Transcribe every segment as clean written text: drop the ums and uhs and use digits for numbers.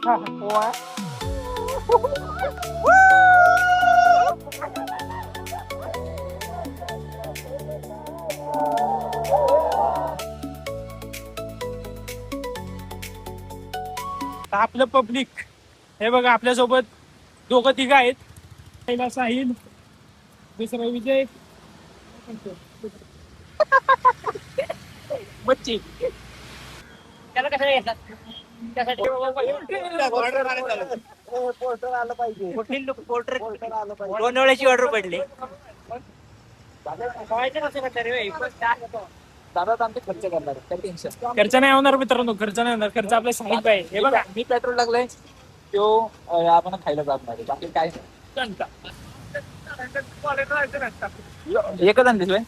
आपलं पब्लिक हे बघा, आपल्यासोबत दोघं तिघं आहेत. पहिला साहिल, दुसरा विजय, बच्ची. त्याला कशाला घेतात? पोर्टर आलं पाहिजे. दोन वेळेची ऑर्डर पडली. दादा आमचे खर्च करणार, खर्च नाही होणार मित्रांनो, खर्च नाही होणार. खर्च आपला साहिल पाहिजे. हे बघा, मी पेट्रोल टाकलंय, तो आपण खायला जात नाही, बाकी काय एकच आणलीस नाही.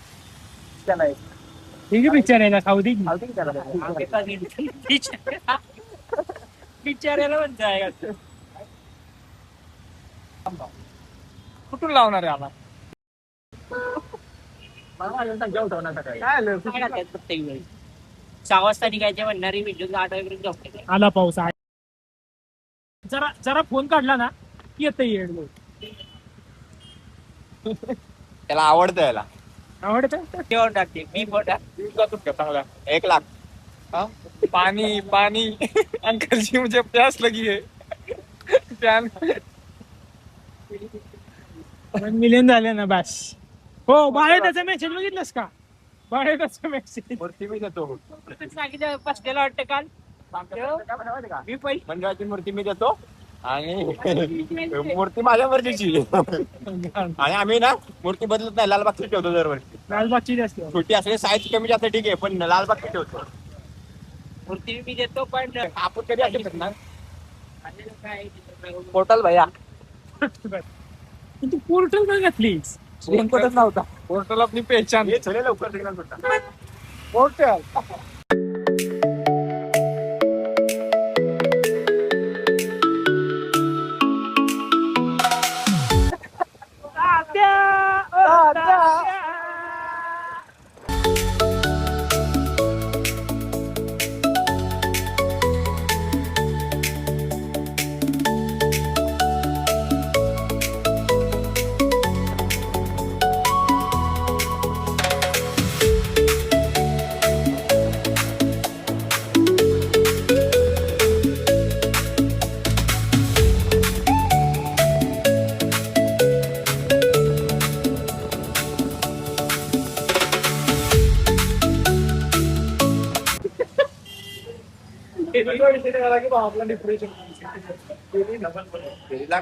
ठीक आहे, पिक्चर आहे ना, खाऊ दे पिक्चर म्हणताय. कुठून लावणार आहे आम्हाला? प्रत्येक वेळी 6 वाजता निघायचे म्हणणारी व्हिडिओ 8 वाजेपर्यंत आला पाऊस आहे. जरा फोन काढला ना येत येड. त्याला आवडतं, याला आवडतं तेव्हा टाकते मी फोटा चांगला 1 लाख. पानी पानी अंकल जी मुझे प्यास लगी है. 1 मिलियन झाले ना बस. हो, बाळे त्याचा मेसेज बघितलंस का? बाळे त्याचा मेसेज मूर्ती मी देतो, बसलेला वाटतं काल. मी मंडळाची मूर्ती मी देतो आणि मूर्ती माझ्या मर्जीची. आणि आम्ही ना मूर्ती बदलत नाही, लालबागची ठेवतो दरवर्षी. लालबागची असते छोटी असले साईज कमी जास्त ठीक आहे, पण लालबागची ठेवतो. मूर्ती मी देतो, पण आपण कधी असू शकणार पोर्टल भैया. तू पोर्टल काय घातलीस? रेनकोटच नव्हता. पोर्टल अपनी पहचान. हे चले लवकर सिग्नल सुटला. पोर्टल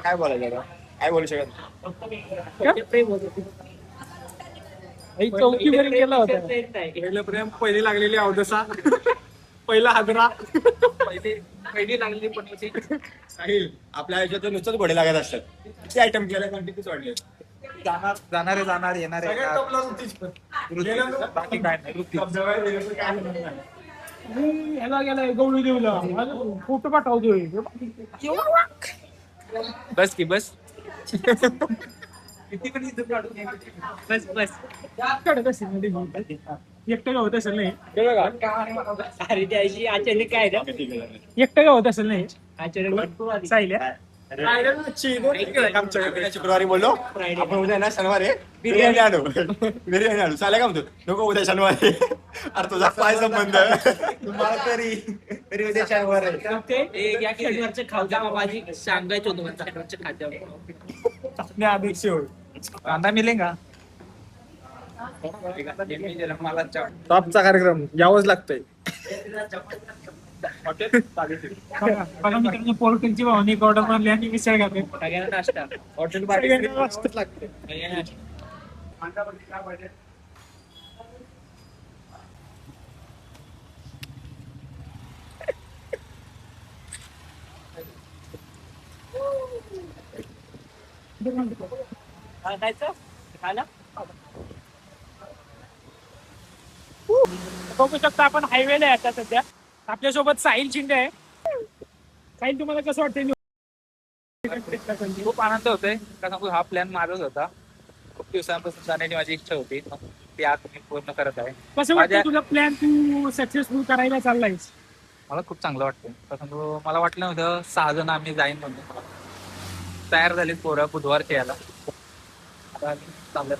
काय बोलायचं, काय बोलू शकत. चौकी वर गेला होता. पहिलं प्रेम, पहिली लागलेली अवदसा, पहिला हादरा, पहिली लागलेली पण साहिल, आपल्या आयुष्यात नुसतंच घोडे लागत असतात. किती आयटम केले, क्वांटिटीच वाढले. जाणारे येणार बाकी काय नाही. ह्याला गेलाय गवळी देऊला, फोटो पाठवतोय. बस की बस. किती पण इथं काढून बस बस काढत असेल एकटं होत असेल नाही. अरे त्याशी अचानक काय ना एकटं होत असेल नाही. अचानक साहिल शुक्रवारी बोललो आपण उद्या ना शनिवारी बिर्याणी आणू. चालेल का म्हणतो? नको उद्या शनिवारी. अरे तुझा काय संबंध? तुम्हाला तरी उद्या शनिवार शनिवारचं खाऊ द्या भाजी सांगायचं होतं मला. शनिवारचं खाद्य कांदा मिलेगा. मला टॉपचा कार्यक्रम यावंच लागतंय. पोर्टलची भावनी ऑर्डर मारली आणि मिसळ घातली. सगळ्यांना नाश्ता हॉटेल लागते. बघू शकता आपण हायवेला आहे आता सध्या. आपल्यासोबत साहिल शिंदे आहे. साहिल, तुम्हाला कसं वाटतं? खूप आनंद होतोय. कारण हा प्लॅन माझाच होता. खूप दिवसांपासून जाण्याची माझी इच्छा होती. ती आज मी पूर्ण करत आहे. कसं वाटतं तुला? प्लॅन तू सक्सेसफुल करायला चाललायस? मला खूप चांगलं वाटतं. कारण मला वाटलं नव्हतं 6 जण आम्ही जाईन म्हणून. तयार झालीत पोरं बुधवारच्या याला. आता आम्ही चाललोय.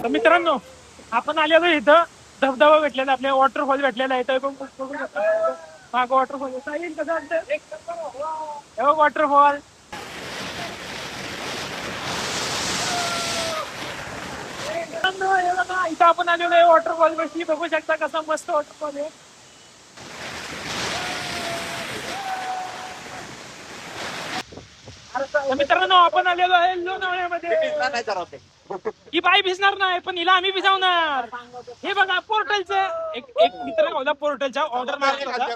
तर मित्रांनो, आपण आलेलो इथं धबधबा भेटलेला, आपल्या वॉटरफॉल भेटलेला आहे. माग वॉटरफॉल वॉटरफॉल इथं आपण आलेलो आहे वॉटरफॉल पाशी. बघू शकता कसा मस्त वॉटरफॉल आहे. तर मित्रांनो, आपण आलेलो आहे लोणावळ्यामध्ये. ही बाई भिजणार नाही, पण हिला आम्ही भिजवणार. हे बघा पोर्टलचं एक मित्र होता, पोर्टलचा ऑर्डर मारत होता.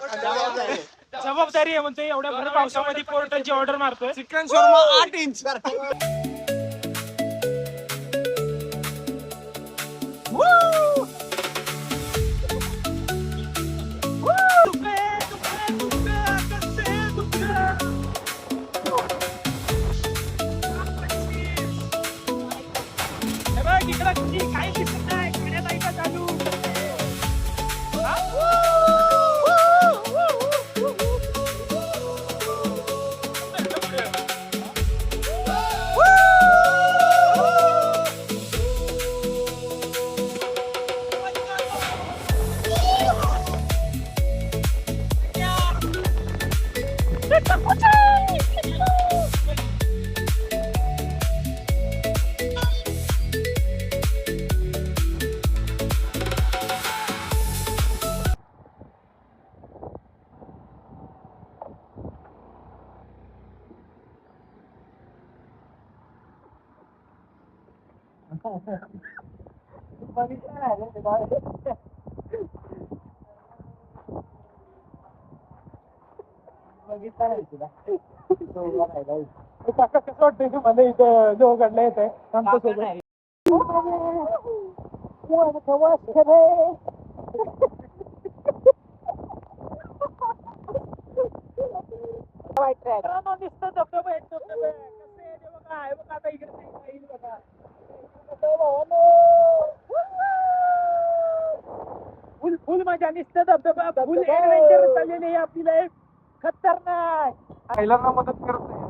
जबाबदारी आहे म्हणतोय, एवढ्या भर पावसामध्ये पोर्टलची ऑर्डर मारतोय. Chicken shawarma 8 inch. काही दिसत नाही, खेड्यात ऐका चालू. कसं वाटतंय तुम्हाला इथं जो घडलं येत आहे आमच्यासोबत? नुसतं धबधबा आहे, धबधबा आहे. कसं आहे ते बघा, हे बघा आता इकडे येईल बघा. फुल फुल मजा, नुसतं धबधबा, फुल ऍडव्हेंचर चाललेली आहे आपली लाईफ. खतरनाक. महिलांना मदत करत नाही.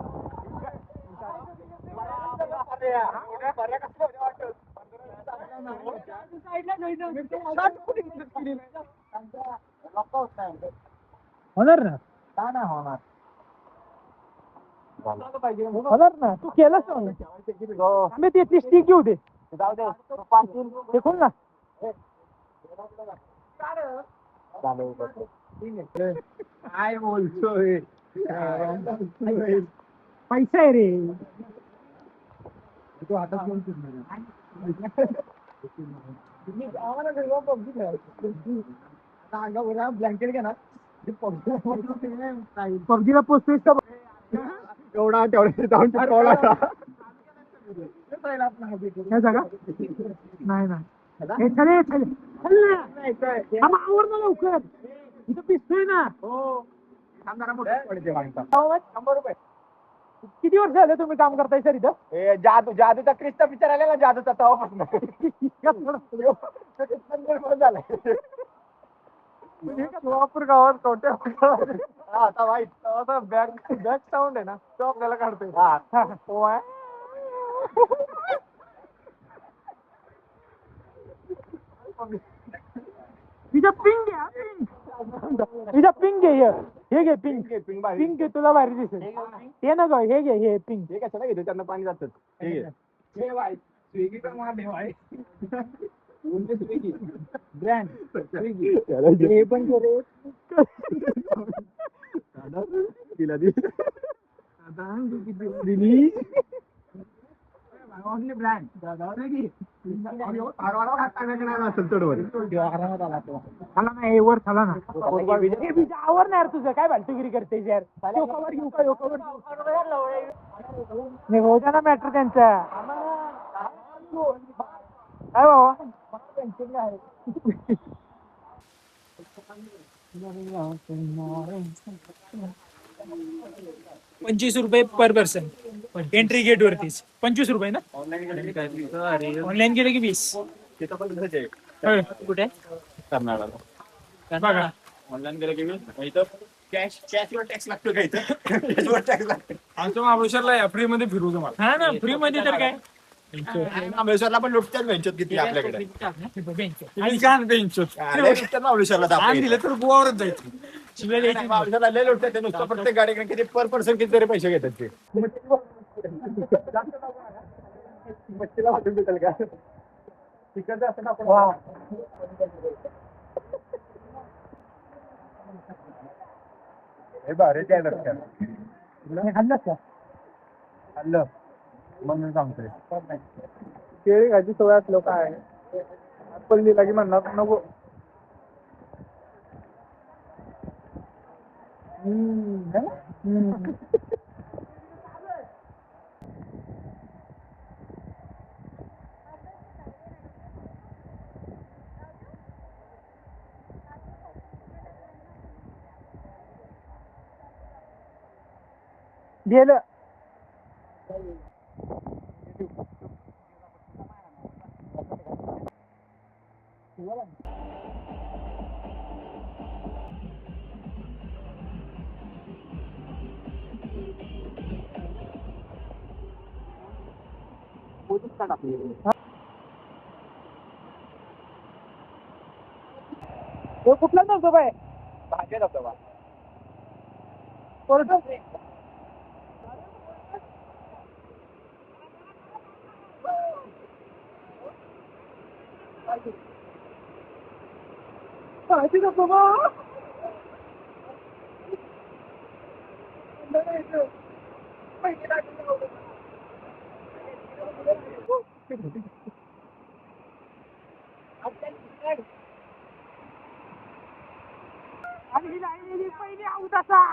होणार ना, का नाही होणार? होणार ना, तू केलंस ना. आम्ही ती स्टिक घेऊ दे, फेकून ना. काय बोलतोय? पैसा आहे रे. तू हातात घेऊन ब्लँकेट घे ना. पबजीला पोचतोय का? एवढा तेवढा जाऊन चिपकवला का? काय जागा नाही ना. हे चले चले चल ना, आवर ना लवकर, इथं पिसतोय ना. हो, पडते माणसा. 100 रुपये. किती वर्ष झाले तुम्ही काम करताय सर इथं? जादूचा क्रिस्टा पिक्चर आलेला, जादूचा तवापासून झालाय. सोलापूर गावात कोणत्या आता वाईट आता बॅक साऊंड आहे ना, तो आपल्याला काढतोय. तिच्या पिंग घ्या, तिच्या पिंग घे. हे घे पिंग, पिंग घे, तुला भारी दिसेल. ते ना ग, हे घे, हे पिंग. हे कशाला घेतो, त्यांना पाणी जातं. स्विगी पण महादेव आहे. स्विगी ब्रँड स्विगी हे पण करे दिला दिली ब्रँड दादा स्विगी असेल चढवर आरामात आला तो. आला ना हे वर झाला ना हे बीजा आवर ना यार तुझं काय फालतूगिरी करते यार यो cover घेऊ का यो cover घेऊ? नाही होऊ द्या ना मॅटर त्यांचा काय बाबा 25 रुपये पर पर्सन एंट्री गेट वरतीच 25 रुपये ना ऑनलाईन गेले की 20 कुठे बघा ऑनलाईन गेलं की मी इथं कॅशवर टॅक्स लागतो का इथं कॅशवर टॅक्स लागतो आमच्या महाबळेश्वरला फ्री मध्ये फिरू तुम्हाला. हा ना फ्री मध्ये तर काय महाबळेश्वरला पण लुटतात बेंचत किती आपल्याकडे आणि काय बेंच लुटतात महाबळेश्वरला आणि दिलं तर गोवावरच जायचं. महाबळेश्वरला लय लुटतात ते नुसतं प्रत्येक गाडीकडे किती पर पर्सन किती तरी पैसे घेतात ते मच्छीला वाटून देताल का तिकडचं असं ना आपण हे भारी त्या लक्षात खाल्लंच का खाल्लं म्हणून सांगतोय केळी खायची सवय असलो काय ऍपल दिला की म्हणणार नको. गेलं तो कुठला नव्हतो बाय भाज्या धबधबा कोर्ट पाहिजे ना बाबा आणि ही पहिली आऊट असा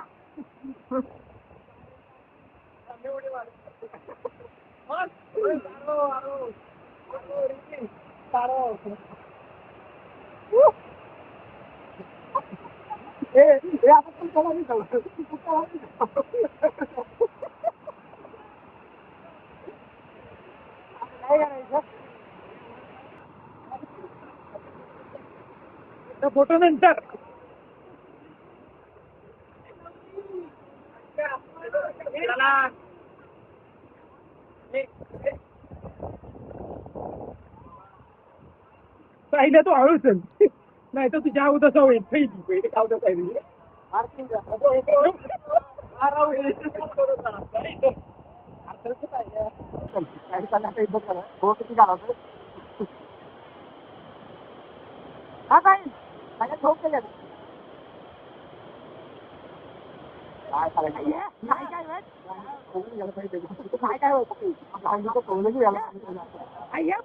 फोटो नंतर पाहिलं तो हळू चल नाही तर तुझ्या आऊ तसा होईल पहिली खाऊ पाहिजे हा काय ठोक केल्या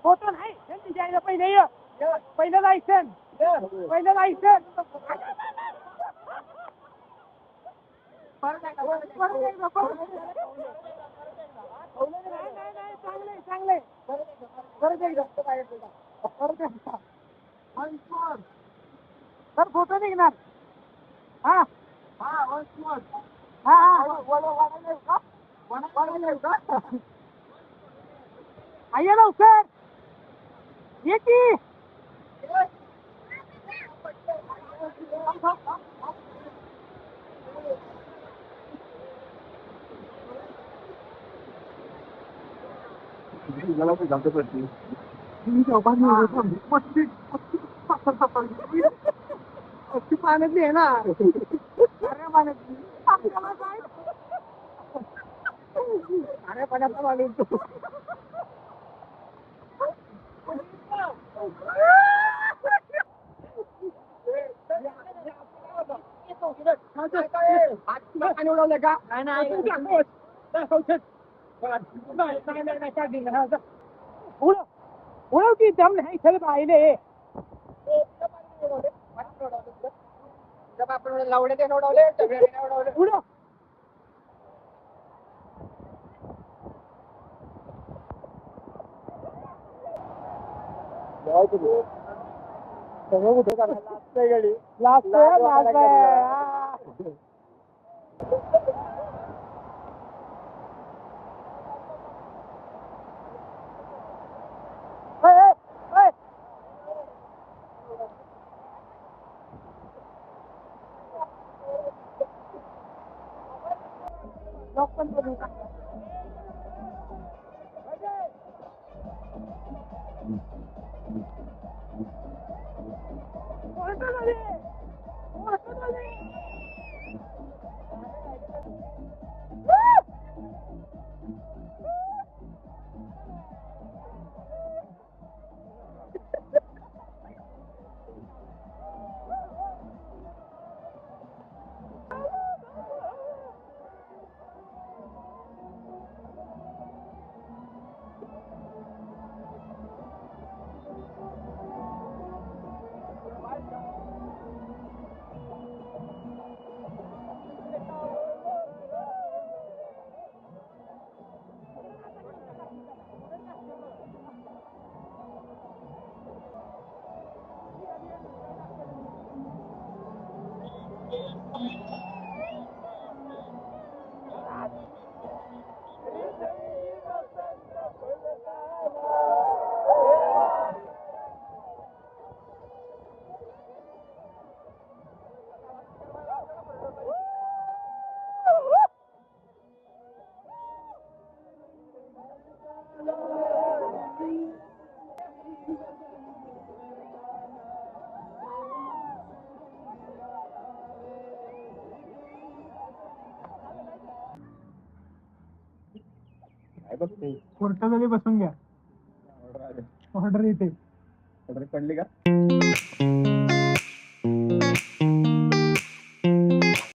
फोटो नाही जायला पहिले पहिलं लायसन पहिलं लायसन चांगले चांगले सर फोटो निघणार हा हा आया लवकर ये की पाण्यातली आहे ना अरे पाण्यातली अरे पाण्यातला माणूस पाणी उडवलं का नाही उडव की दम नाही खेळ पाहिले आपण लावडे ते उडवले उडव सगळं कुठे लास्ट गाडी लास्ट कोर्टामध्ये बसून घ्या ऑर्डर येते ऑर्डर पडली का